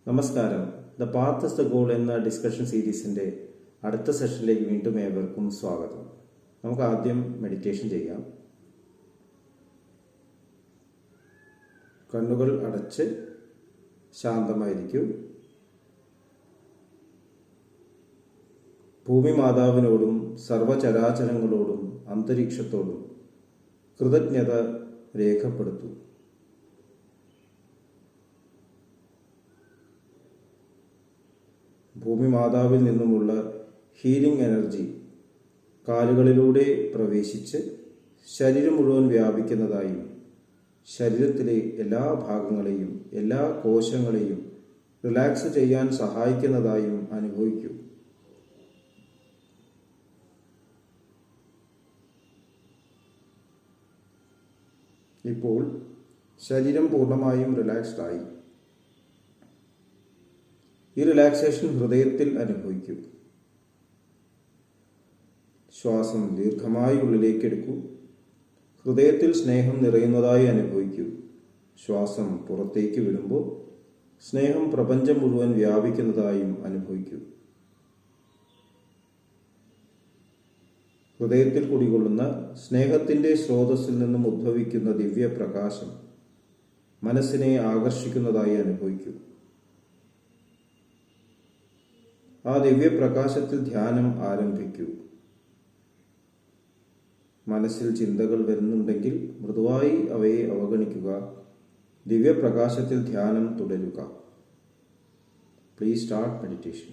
നമസ്കാരം. The path is the goal എന്ന discussion സീരീസിൻ്റെ അടുത്ത സെഷനിലേക്ക് വീണ്ടും ഏവർക്കും സ്വാഗതം. നമുക്ക് ആദ്യം മെഡിറ്റേഷൻ ചെയ്യാം. കണ്ണുകൾ അടച്ച് ശാന്തമായിരിക്കൂ. ഭൂമി മാതാവിനോടും സർവചരാചരങ്ങളോടും അന്തരീക്ഷത്തോടും കൃതജ്ഞത രേഖപ്പെടുത്തൂ. ഭൂമി മാതാവിൽ നിന്നുമുള്ള ഹീലിംഗ് എനർജി കാലുകളിലൂടെ പ്രവേശിച്ച് ശരീരം മുഴുവൻ വ്യാപിക്കുന്നതായും ശരീരത്തിലെ എല്ലാ ഭാഗങ്ങളെയും എല്ലാ കോശങ്ങളെയും റിലാക്സ് ചെയ്യാൻ സഹായിക്കുന്നതായും അനുഭവിക്കൂ. ഇപ്പോൾ ശരീരം പൂർണ്ണമായും റിലാക്സ്ഡ് ആയി. ഈ റിലാക്സേഷൻ ഹൃദയത്തിൽ അനുഭവിക്കൂ. ശ്വാസം ദീർഘമായി ഉള്ളിലേക്ക് എടുക്കൂ. ഹൃദയത്തിൽ സ്നേഹം നിറയുന്നതായി അനുഭവിക്കൂ. ശ്വാസം പുറത്തേക്ക് വിടുമ്പോൾ സ്നേഹം പ്രപഞ്ചം മുഴുവൻ വ്യാപിക്കുന്നതായും അനുഭവിക്കൂ. ഹൃദയത്തിൽ കുടികൊള്ളുന്ന സ്നേഹത്തിൻ്റെ സ്രോതസ്സിൽ നിന്നും ഉദ്ഭവിക്കുന്ന ദിവ്യപ്രകാശം മനസ്സിനെ ആകർഷിക്കുന്നതായി അനുഭവിക്കൂ. ആ ദിവ്യപ്രകാശത്തിൽ ധ്യാനം ആരംഭിക്കൂ. മനസ്സിൽ ചിന്തകൾ വരുന്നുണ്ടെങ്കിൽ മൃദുവായി അവയെ അവഗണിക്കുക. ദിവ്യപ്രകാശത്തിൽ ധ്യാനം തുടരുക. Please start meditation.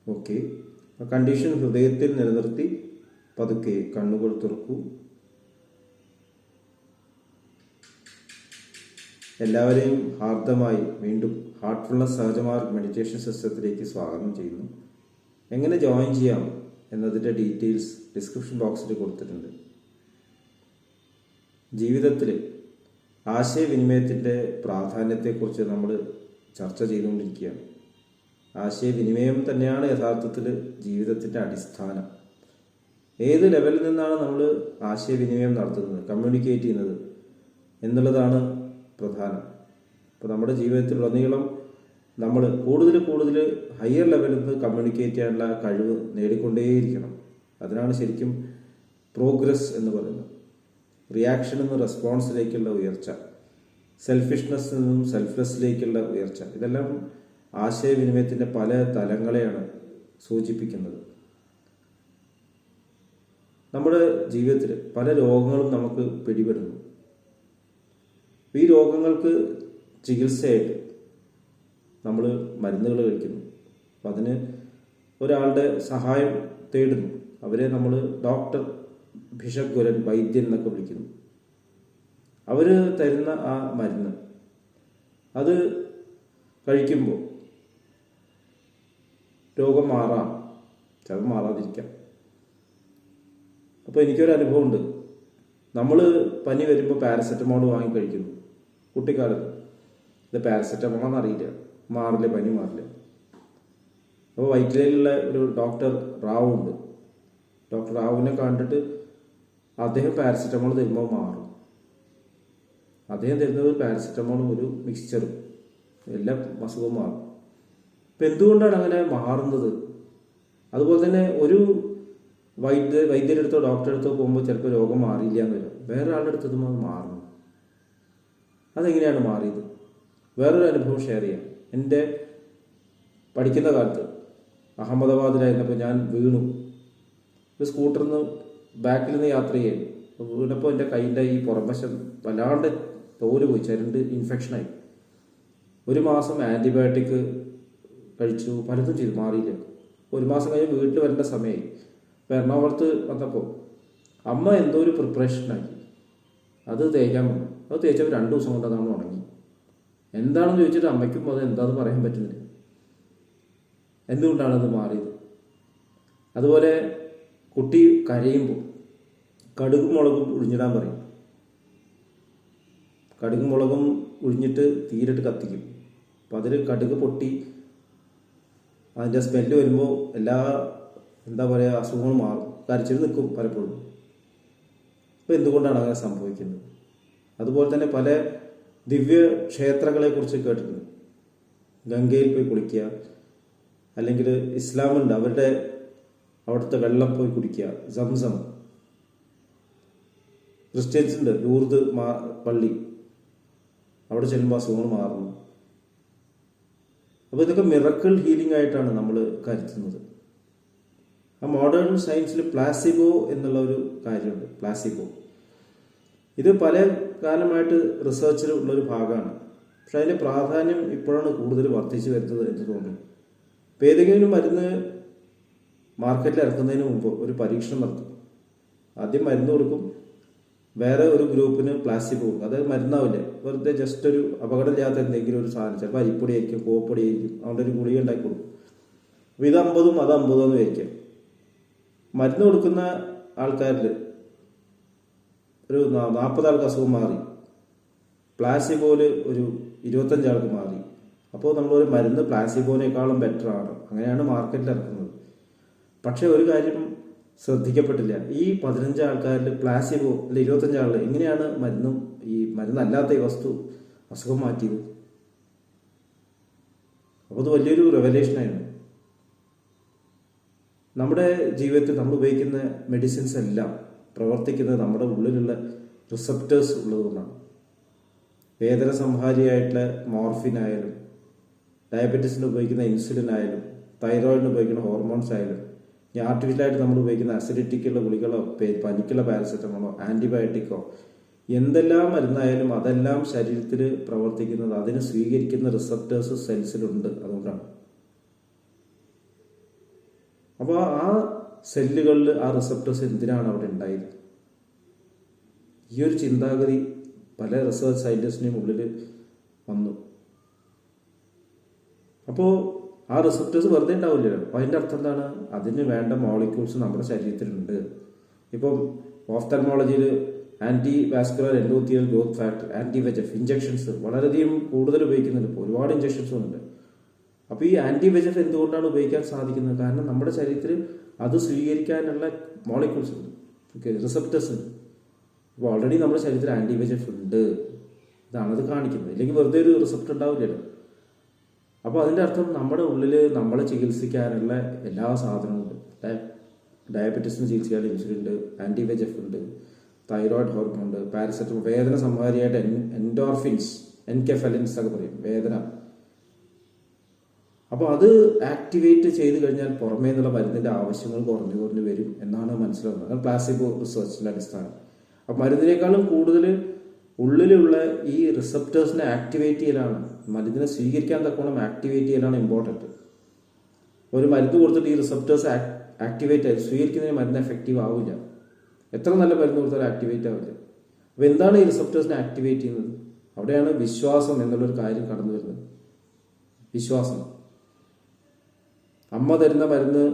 ഓക്കെ, ആ കണ്ടീഷൻ ഹൃദയത്തിൽ നിലനിർത്തി പതുക്കെ കണ്ണുകൾ തുറക്കൂ. എല്ലാവരെയും ഹാർദമായി വീണ്ടും ഹാർട്ട്ഫുൾനെസ് സഹജമാർഗ് മെഡിറ്റേഷൻ സിസ്റ്റത്തിലേക്ക് സ്വാഗതം ചെയ്യുന്നു. എങ്ങനെ ജോയിൻ ചെയ്യാം എന്നതിൻ്റെ ഡീറ്റെയിൽസ് ഡിസ്ക്രിപ്ഷൻ ബോക്സിൽ കൊടുത്തിട്ടുണ്ട്. ജീവിതത്തിൽ ആശയവിനിമയത്തിൻ്റെ പ്രാധാന്യത്തെക്കുറിച്ച് നമ്മൾ ചർച്ച ചെയ്തുകൊണ്ടിരിക്കുകയാണ്. ആശയവിനിമയം തന്നെയാണ് യഥാർത്ഥത്തിൽ ജീവിതത്തിൻ്റെ അടിസ്ഥാനം. ഏത് ലെവലിൽ നിന്നാണ് നമ്മൾ ആശയവിനിമയം നടത്തുന്നത്, കമ്മ്യൂണിക്കേറ്റ് ചെയ്യുന്നത് എന്നുള്ളതാണ് പ്രധാനം. അപ്പോൾ നമ്മുടെ ജീവിതത്തിലുടനീളം നമ്മൾ കൂടുതൽ ഹയർ ലെവലിൽ നിന്ന് കമ്മ്യൂണിക്കേറ്റ് ചെയ്യാനുള്ള കഴിവ് നേടിക്കൊണ്ടേയിരിക്കണം. അതിനാണ് ശരിക്കും പ്രോഗ്രസ് എന്ന് പറയുന്നത്. റിയാക്ഷൻ നിന്ന് റെസ്പോൺസിലേക്കുള്ള ഉയർച്ച, സെൽഫിഷ്നെസ്സിൽ നിന്നും സെൽഫ്ലെസ്സിലേക്കുള്ള ഉയർച്ച, ഇതെല്ലാം ആശയവിനിമയത്തിൻ്റെ പല തലങ്ങളെയാണ് സൂചിപ്പിക്കുന്നത്. നമ്മുടെ ജീവിതത്തിൽ പല രോഗങ്ങളും നമുക്ക് പിടിപെടുന്നു. ഈ രോഗങ്ങൾക്ക് ചികിത്സയായിട്ട് നമ്മൾ മരുന്നുകൾ കഴിക്കുന്നു. അപ്പം അതിന് ഒരാളുടെ സഹായം തേടുന്നു. അവരെ നമ്മൾ ഡോക്ടർ, ഭിഷഗ്വരൻ, വൈദ്യൻ എന്നൊക്കെ വിളിക്കുന്നു. അവർ തരുന്ന ആ മരുന്ന് അത് കഴിക്കുമ്പോൾ രോഗം മാറാം, ചിലപ്പോൾ മാറാതിരിക്കാം. അപ്പോൾ എനിക്കൊരു അനുഭവമുണ്ട്. നമ്മൾ പനി വരുമ്പോൾ പാരസെറ്റമോൾ വാങ്ങി കഴിക്കുന്നു. കുട്ടിക്കാലത്ത് ഇത് പാരസെറ്റമോളാണെന്ന് അറിയില്ല, മാറില്ല, പനി മാറില്ല. അപ്പോൾ വൈറ്റിലയിലുള്ള ഒരു ഡോക്ടർ റാവു ഉണ്ട്. ഡോക്ടർ റാവുവിനെ കണ്ടിട്ട് അദ്ദേഹം പാരസെറ്റമോൾ തരുമ്പോൾ മാറും. അദ്ദേഹം തരുന്നത് പാരസെറ്റമോളും ഒരു മിക്സ്ചറും, എല്ലാ അസുഖവും മാറും. ഇപ്പം എന്തുകൊണ്ടാണ് അങ്ങനെ മാറുന്നത്? അതുപോലെ തന്നെ ഒരു വൈദ്യരുടെ അടുത്തോ ഡോക്ടറെ അടുത്തോ പോകുമ്പോൾ ചിലപ്പോൾ രോഗം മാറിയില്ല എന്ന് വരും. വേറെ ആളുടെ അടുത്തതും അത് മാറുന്നു. അതെങ്ങനെയാണ് മാറിയത്? വേറൊരു അനുഭവം ഷെയർ ചെയ്യാം. എൻ്റെ പഠിക്കുന്ന കാലത്ത് അഹമ്മദാബാദിലായിരുന്നപ്പോൾ ഞാൻ വീണു. ഒരു സ്കൂട്ടറിൽ നിന്ന് ബാക്കിൽ നിന്ന് യാത്ര ചെയ്യും. അപ്പോൾ വീണപ്പോൾ എൻ്റെ കൈൻ്റെ ഈ പുറംവശം വല്ലാണ്ട് തോല് പോയി, ചരണ്ട് ഇൻഫെക്ഷനായി. 1 മാസം ആൻറ്റിബയോട്ടിക് കഴിച്ചു, പലതും ചെയ്തു, മാറിയില്ല. 1 മാസം കഴിഞ്ഞ് വീട്ടിൽ വരേണ്ട സമയമായി. അപ്പോൾ എറണാകുളത്ത് വന്നപ്പോൾ അമ്മ എന്തോ ഒരു പ്രിപ്പറേഷനാക്കി അത് തേക്കാൻ വന്നു. അത് തേച്ചപ്പോൾ 2 ദിവസം കൊണ്ട് അതാണ് ഉണങ്ങി. എന്താണെന്ന് ചോദിച്ചിട്ട് അമ്മയ്ക്കും അത് എന്താണെന്ന് പറയാൻ പറ്റുന്നില്ല. എന്തുകൊണ്ടാണത് മാറിയത്? അതുപോലെ കുട്ടി കരയുമ്പോൾ കടുകും മുളകും ഒഴിഞ്ഞിടാൻ പറയും. കടുകും മുളകും ഒഴിഞ്ഞിട്ട് തീരിട്ട് കത്തിക്കും. അപ്പോൾ അതിൽ കടുക് പൊട്ടി അതിൻ്റെ സ്മെല്ല് വരുമ്പോൾ എല്ലാ അസുഖങ്ങളും മാറും. കരച്ചിൽ നിൽക്കും പലപ്പോഴും. അപ്പോൾ എന്തുകൊണ്ടാണ് അങ്ങനെ സംഭവിക്കുന്നത്? അതുപോലെ തന്നെ പല ദിവ്യ ക്ഷേത്രങ്ങളെ കുറിച്ച് കേട്ടിട്ടുണ്ട്. ഗംഗയിൽ പോയി കുളിക്കുക, അല്ലെങ്കിൽ ഇസ്ലാമുണ്ട് അവിടുത്തെ വെള്ളം പോയി കുടിക്കുക, സംസം. ക്രിസ്ത്യൻസ് ഉണ്ട്, ലൂർദ് പള്ളി, അവിടെ ചെല്ലുമ്പോൾ അസുഖങ്ങൾ മാറുന്നു. അപ്പോൾ ഇതൊക്കെ മിറക്കിൾ ഹീലിംഗ് ആയിട്ടാണ് നമ്മൾ കരുതുന്നത്. ആ മോഡേൺ സയൻസിൽ പ്ലാസിബോ എന്നുള്ള ഒരു കാര്യമുണ്ട്. പ്ലാസിബോ ഇത് പല കാലമായിട്ട് റിസർച്ചിൽ ഉള്ളൊരു ഭാഗമാണ്. പക്ഷെ അതിൻ്റെ പ്രാധാന്യം ഇപ്പോഴാണ് കൂടുതൽ വർദ്ധിച്ചു വരുന്നത് എന്ന് തോന്നുന്നു. ഇപ്പോൾ ഏതെങ്കിലും മരുന്ന് മാർക്കറ്റിൽ ഇറക്കുന്നതിന് മുമ്പ് ഒരു പരീക്ഷണം നടത്തും. ആദ്യം മരുന്ന് കൊടുക്കും, വേറെ ഒരു ഗ്രൂപ്പിന് പ്ലാസിബോ, അത് മരുന്നാവില്ല, വെറുതെ ജസ്റ്റ് ഒരു അപകടമില്ലാത്ത എന്തെങ്കിലും ഒരു സാധനം, ചിലപ്പോൾ അരിപ്പൊടി ആയിരിക്കും, കോപ്പൊടി ആയിരിക്കും, അവിടെ ഒരു ഗുളിക ഉണ്ടാക്കി കൊടുക്കും. അപ്പോൾ ഇത് 50 അത് 50 എന്ന് വയ്ക്കാം. മരുന്ന് കൊടുക്കുന്ന ആൾക്കാരിൽ ഒരു 40 ആൾക്ക് അസുഖം മാറി, പ്ലാസിബോല് ഒരു 25 ആൾക്ക് മാറി. അപ്പോൾ നമ്മളൊരു മരുന്ന് പ്ലാസിബോനേക്കാളും ബെറ്റർ ആണ്, അങ്ങനെയാണ് മാർക്കറ്റിൽ ഇറക്കുന്നത്. പക്ഷെ ഒരു കാര്യം ശ്രദ്ധിക്കപ്പെട്ടില്ല. ഈ 15 ആൾക്കാരിൽ പ്ലാസിബോ അല്ല 25 ആളിൽ എങ്ങനെയാണ് ഈ മരുന്നല്ലാത്ത ഈ വസ്തു അസുഖം മാറ്റിയത്? അപ്പോൾ അത് വലിയൊരു റെവലേഷനായിരുന്നു. നമ്മുടെ ജീവിതത്തിൽ നമ്മൾ ഉപയോഗിക്കുന്ന മെഡിസിൻസ് എല്ലാം പ്രവർത്തിക്കുന്നത് നമ്മുടെ ഉള്ളിലുള്ള റിസപ്റ്റേഴ്സ് ഉള്ളതുകൊണ്ടാണ്. വേദന സംഹാരിയായിട്ടുള്ള മോർഫിൻ ആയാലും, ഡയബറ്റീസിന് ഉപയോഗിക്കുന്ന ഇൻസുലിൻ ആയാലും, തൈറോയിഡിന് ഉപയോഗിക്കുന്ന ഹോർമോൺസ് ആയാലും, ഈ ആർട്ടിഫിഷ്യലായിട്ട് നമ്മൾ ഉപയോഗിക്കുന്ന അസിഡിറ്റിക്കുള്ള ഗുളികളോ പനിക്കുള്ള പാരസെറ്റമോളോ ആൻറ്റിബയോട്ടിക്കോ എന്തെല്ലാം മരുന്നായാലും അതെല്ലാം ശരീരത്തിൽ പ്രവർത്തിക്കുന്നത് അതിന് സ്വീകരിക്കുന്ന റിസപ്റ്റേഴ്സ് സെൽസിലുണ്ട്. അതുകൊണ്ടാണ്. അപ്പോൾ ആ സെല്ലുകളിൽ ആ റിസപ്റ്റേഴ്സ് എന്തിനാണ് അവിടെ ഉണ്ടായത്? ഈ ഒരു ചിന്താഗതി പല റിസർച്ച് സയൻറ്റിസ്റ്റിൻ്റെയും ഉള്ളിൽ വന്നു. അപ്പോൾ ആ റിസപ്റ്റേഴ്സ് വെറുതെ ഉണ്ടാവില്ലല്ലോ. അപ്പോൾ അതിൻ്റെ അർത്ഥം എന്താണ്? അതിന് വേണ്ട മോളിക്യൂൾസ് നമ്മുടെ ശരീരത്തിലുണ്ട്. ഇപ്പം ഓഫ്തൽമോളജിയിൽ anti vascular endothelial growth factor, ആൻറ്റി-VEGF ഇഞ്ചക്ഷൻസ് വളരെയധികം കൂടുതൽ ഉപയോഗിക്കുന്നുണ്ട്. ഇപ്പോൾ ഒരുപാട് ഇഞ്ചക്ഷൻസ് വന്നിട്ടുണ്ട്. അപ്പോൾ ഈ ആൻറ്റി-VEGF എന്തുകൊണ്ടാണ് ഉപയോഗിക്കാൻ സാധിക്കുന്നത്? കാരണം നമ്മുടെ ശരീരത്തിൽ അത് സ്വീകരിക്കാനുള്ള മോളിക്യൂൾസ് ഉണ്ട്, റിസപ്റ്റേഴ്സ് ഉണ്ട്. അപ്പോൾ ഓൾറെഡി നമ്മുടെ ശരീരത്തിൽ ആൻറ്റി-VEGF ഉണ്ട്. ഇതാണത് കാണിക്കുന്നത്. ഇല്ലെങ്കിൽ വെറുതെ ഒരു റിസപ്റ്റർ ഉണ്ടാവില്ലല്ലോ. അപ്പോൾ അതിൻ്റെ അർത്ഥം നമ്മുടെ ഉള്ളിൽ നമ്മളെ ചികിത്സിക്കാനുള്ള എല്ലാ സാധനവും ഉണ്ട്. ഡയബറ്റീസിന് ചികിത്സിക്കാനുള്ള ഇൻസുലിൻ ഉണ്ട്, ആൻറ്റി-VEGF ഉണ്ട്, തൈറോയിഡ് ഹോർമോൺ ഉണ്ട്, പാരസെറ്റമോൾ, വേദന സംഹാരിയായിട്ട് എൻഡോർഫിൻസ്, എൻകെഫലിൻസ് ഒക്കെ പറയും, വേദന. അപ്പോൾ അത് ആക്ടിവേറ്റ് ചെയ്ത് കഴിഞ്ഞാൽ പുറമേ നിന്നുള്ള മരുന്നിൻ്റെ ആവശ്യങ്ങൾ കുറഞ്ഞു വരും എന്നാണ് മനസ്സിലാവുന്നത്. അത് പ്ലാസിബോ റിസർച്ചിൻ്റെ അടിസ്ഥാനം. അപ്പോൾ മരുന്നിനേക്കാളും കൂടുതൽ ഉള്ളിലുള്ള ഈ റിസപ്റ്റേഴ്സിനെ ആക്ടിവേറ്റ് ചെയ്യലാണ്, മരുന്നിനെ സ്വീകരിക്കാൻ തക്കോണം ആക്ടിവേറ്റ് ചെയ്യലാണ് ഇമ്പോർട്ടൻറ്റ്. ഒരു മരുന്ന് കൊടുത്തിട്ട് ഈ റിസപ്റ്റേഴ്സ് ആക്ടിവേറ്റ് ആയി സ്വീകരിക്കുന്നതിന് മരുന്ന് എഫക്റ്റീവ് ആവില്ല. എത്ര നല്ല മരുന്ന് കൊടുത്താലും ആക്ടിവേറ്റ് ആവില്ല. അപ്പോൾ എന്താണ് ഈ റിസപ്റ്റേഴ്സിനെ ആക്ടിവേറ്റ് ചെയ്യുന്നത്? അവിടെയാണ് വിശ്വാസം എന്നുള്ളൊരു കാര്യം കടന്നു വരുന്നത്. വിശ്വാസം. അമ്മ തരുന്ന മരുന്ന്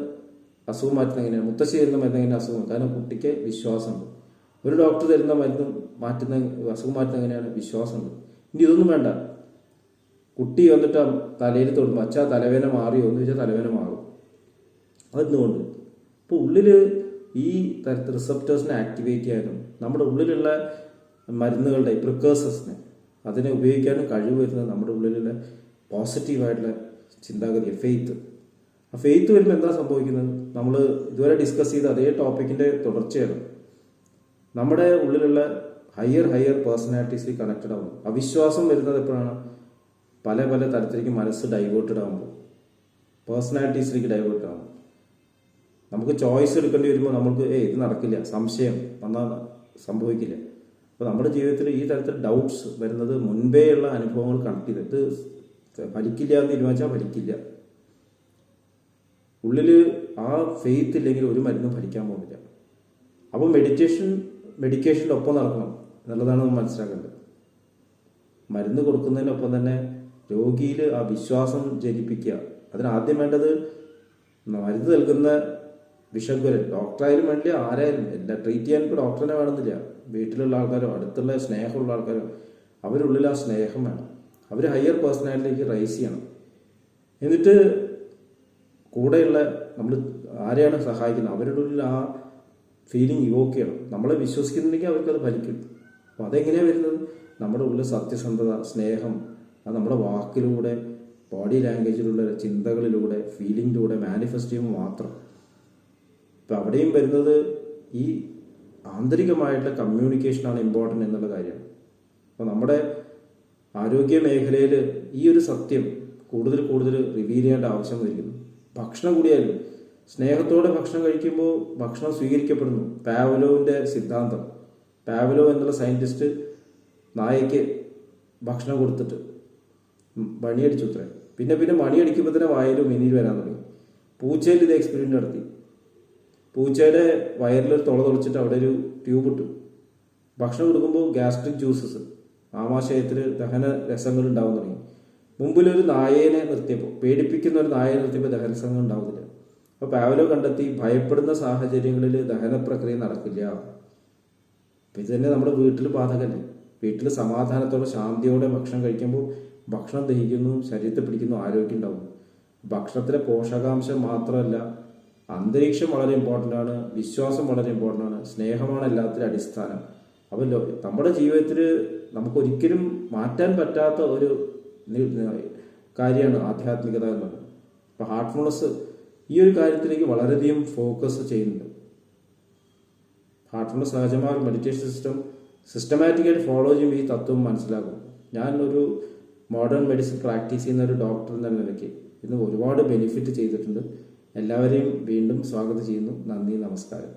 അസുഖം മാറ്റുന്ന എങ്ങനെയാണ്? മുത്തശ്ശി തരുന്ന മരുന്ന് എങ്ങനെയാണ് അസുഖം? കാരണം കുട്ടിക്ക് വിശ്വാസമുണ്ട്. ഒരു ഡോക്ടർ തരുന്ന മരുന്ന് അസുഖം മാറ്റുന്ന എങ്ങനെയാണ്? വിശ്വാസമുണ്ട്. ഇനി ഇതൊന്നും വേണ്ട. കുട്ടി വന്നിട്ട് തലയിൽ തൊടുമ്പോൾ അച്ഛാ തലവേദന മാറിയോ എന്ന് ചോദിച്ചാൽ തലവേദന മാറും. അതെന്തുകൊണ്ട്? ഇപ്പോൾ ഉള്ളിൽ ഈ തരത്തിൽ റിസപ്റ്റേഴ്സിനെ ആക്ടിവേറ്റ് ചെയ്യാനും നമ്മുടെ ഉള്ളിലുള്ള മരുന്നുകളുടെ പ്രിക്കേഴ്സസിനെ അതിനെ ഉപയോഗിക്കാനും കഴിവ് വരുന്നത് നമ്മുടെ ഉള്ളിലുള്ള പോസിറ്റീവായിട്ടുള്ള ചിന്താഗതി, ഫെയ്ത്ത്. ആ ഫെയ്ത്ത് വരുമ്പോൾ എന്താ സംഭവിക്കുന്നത്? നമ്മൾ ഇതുവരെ ഡിസ്കസ് ചെയ്ത അതേ ടോപ്പിക്കിൻ്റെ തുടർച്ചയാണ്. നമ്മുടെ ഉള്ളിലുള്ള ഹയർ പേഴ്സണാലിറ്റീസിൽ കണക്റ്റഡ് ആകും. അവിശ്വാസം വരുന്നത് എപ്പോഴാണ്? പല തരത്തിലേക്ക് മനസ്സ് ഡൈവേർട്ടഡ് ആകുമ്പോൾ, പേഴ്സണാലിറ്റീസിലേക്ക് ഡൈവേർട്ട് ആകും. നമുക്ക് ചോയ്സ് എടുക്കേണ്ടി വരുമ്പോൾ നമുക്ക് ഇത് നടക്കില്ല, സംശയം വന്നാൽ സംഭവിക്കില്ല. അപ്പോൾ നമ്മുടെ ജീവിതത്തിൽ ഈ തരത്തിൽ ഡൗട്ട്സ് വരുന്നത് മുൻപേയുള്ള അനുഭവങ്ങൾ കണക്ട് ചെയ്ത് ഇത് ഫലിക്കില്ല എന്ന് തീരുമാനിച്ചാൽ ഫലിക്കില്ല. ഉള്ളിൽ ആ ഫെയ്ത്ത് ഇല്ലെങ്കിൽ ഒരു മരുന്നും ഫലിക്കാൻ പോകുന്നില്ല. അപ്പോൾ മെഡിക്കേഷൻ്റെ ഒപ്പം നടക്കണം എന്നുള്ളതാണ് നമ്മൾ മനസ്സിലാക്കേണ്ടത്. മരുന്ന് കൊടുക്കുന്നതിനൊപ്പം തന്നെ രോഗിയിൽ ആ വിശ്വാസം ജനിപ്പിക്കുക. അതിനാദ്യം വേണ്ടത് മരുന്ന് നൽകുന്ന വിഷഗ്വരൻ. ഡോക്ടറായാലും വേണ്ടില്ല, ആരായാലും എല്ലാം ട്രീറ്റ് ചെയ്യാൻ ഇപ്പോൾ ഡോക്ടറിനെ വേണമെന്നില്ല. വീട്ടിലുള്ള ആൾക്കാരോ അടുത്തുള്ള സ്നേഹമുള്ള ആൾക്കാരോ അവരുള്ളിൽ ആ സ്നേഹം വേണം. അവർ ഹയർ പേഴ്സണാലിറ്റിയിലേക്ക് റൈസ് ചെയ്യണം. എന്നിട്ട് കൂടെയുള്ള നമ്മൾ ആരെയാണ് സഹായിക്കുന്നത് അവരുടെ ഉള്ളിൽ ആ ഫീലിംഗ് ഇവോക്ക് ചെയ്യണം. നമ്മളെ വിശ്വസിക്കുന്നുണ്ടെങ്കിൽ അവർക്കത് ഫലിക്കും. അപ്പോൾ അതെങ്ങനെയാണ് വരുന്നത്? നമ്മുടെ ഉള്ളിൽ സത്യസന്ധത, സ്നേഹം, അത് നമ്മുടെ വാക്കിലൂടെ, ബോഡി ലാംഗ്വേജിലൂടെ, ചിന്തകളിലൂടെ, ഫീലിങ്ങിലൂടെ മാനിഫെസ്റ്റ് ചെയ്യുമ്പോൾ മാത്രം. ഇപ്പം അവിടെയും വരുന്നത് ഈ ആന്തരികമായിട്ടുള്ള കമ്മ്യൂണിക്കേഷനാണ് ഇമ്പോർട്ടൻ്റ് എന്നുള്ള കാര്യമാണ്. അപ്പോൾ നമ്മുടെ ആരോഗ്യ മേഖലയിൽ ഈ ഒരു സത്യം കൂടുതൽ കൂടുതൽ റിവീൽ ചെയ്യേണ്ട ആവശ്യം വരിക്കുന്നു. ഭക്ഷണം കൂടിയായാലും സ്നേഹത്തോടെ ഭക്ഷണം കഴിക്കുമ്പോൾ ഭക്ഷണം സ്വീകരിക്കപ്പെടുന്നു. പാവലോവിൻ്റെ സിദ്ധാന്തം, പാവലോ എന്നുള്ള സയൻറ്റിസ്റ്റ് നായയ്ക്ക് ഭക്ഷണം കൊടുത്തിട്ട് മണിയടിച്ചു അത്രേ. പിന്നെ പിന്നെ മണിയടിക്കുമ്പോൾ തന്നെ വായിലും മിനിയിൽ വരാൻ തുടങ്ങി. പൂച്ചയിൽ ഇത് എക്സ്പെരിമെൻ്റ് നടത്തി. പൂച്ചയുടെ വയറിലൊരു തുളച്ചിട്ട് അവിടെ ഒരു ട്യൂബ് ഇട്ടു. ഭക്ഷണം കൊടുക്കുമ്പോൾ ഗ്യാസ്ട്രിക് ജ്യൂസസ്, ആമാശയത്തിൽ ദഹന രസങ്ങൾ ഉണ്ടാവാൻ തുടങ്ങി. മുമ്പിലൊരു നായേനെ നിർത്തിയപ്പോൾ, പേടിപ്പിക്കുന്ന ഒരു നായയെ നിർത്തിയപ്പോൾ ദഹനരസങ്ങൾ ഉണ്ടാവുന്നില്ല. അപ്പോൾ പാവലോ കണ്ടെത്തി ഭയപ്പെടുന്ന സാഹചര്യങ്ങളിൽ ദഹന പ്രക്രിയ നടക്കില്ല. അപ്പം ഇത് തന്നെ നമ്മുടെ വീട്ടിൽ ബാധകല്ലേ. വീട്ടിൽ സമാധാനത്തോടെ ശാന്തിയോടെ ഭക്ഷണം കഴിക്കുമ്പോൾ ഭക്ഷണം ദഹിക്കുന്നു, ശരീരത്തെ പിടിക്കുന്നു, ആരോഗ്യം ഉണ്ടാവും. ഭക്ഷണത്തിലെ പോഷകാംശം മാത്രമല്ല, അന്തരീക്ഷം വളരെ ഇമ്പോർട്ടൻ്റ് ആണ്, വിശ്വാസം വളരെ ഇമ്പോർട്ടൻ്റ് ആണ്, സ്നേഹമാണ് എല്ലാത്തിനും അടിസ്ഥാനം. അപ്പോൾ നമ്മുടെ ജീവിതത്തിൽ നമുക്കൊരിക്കലും മാറ്റാൻ പറ്റാത്ത ഒരു കാര്യമാണ് ആധ്യാത്മികത എന്നത്. അപ്പോൾ ഹാർട്ട്ഫുൾനെസ് ഈ ഒരു കാര്യത്തിലേക്ക് വളരെയധികം ഫോക്കസ് ചെയ്യുന്നുണ്ട്. ഹാർട്ട്ഫുൾനെസ് സഹജമായ മെഡിറ്റേഷൻ സിസ്റ്റമാറ്റിക്കായിട്ട് ഫോളോ ചെയ്യുമ്പോൾ ഈ തത്വം മനസ്സിലാകും. ഞാൻ ഒരു മോഡേൺ മെഡിസിൻ പ്രാക്ടീസ് ചെയ്യുന്ന ഒരു ഡോക്ടർ എന്ന നിലയ്ക്ക് ഇന്ന് ഒരുപാട് ബെനിഫിറ്റ് ചെയ്തിട്ടുണ്ട്. എല്ലാവരെയും വീണ്ടും സ്വാഗതം ചെയ്യുന്നു. നന്ദി, നമസ്കാരം.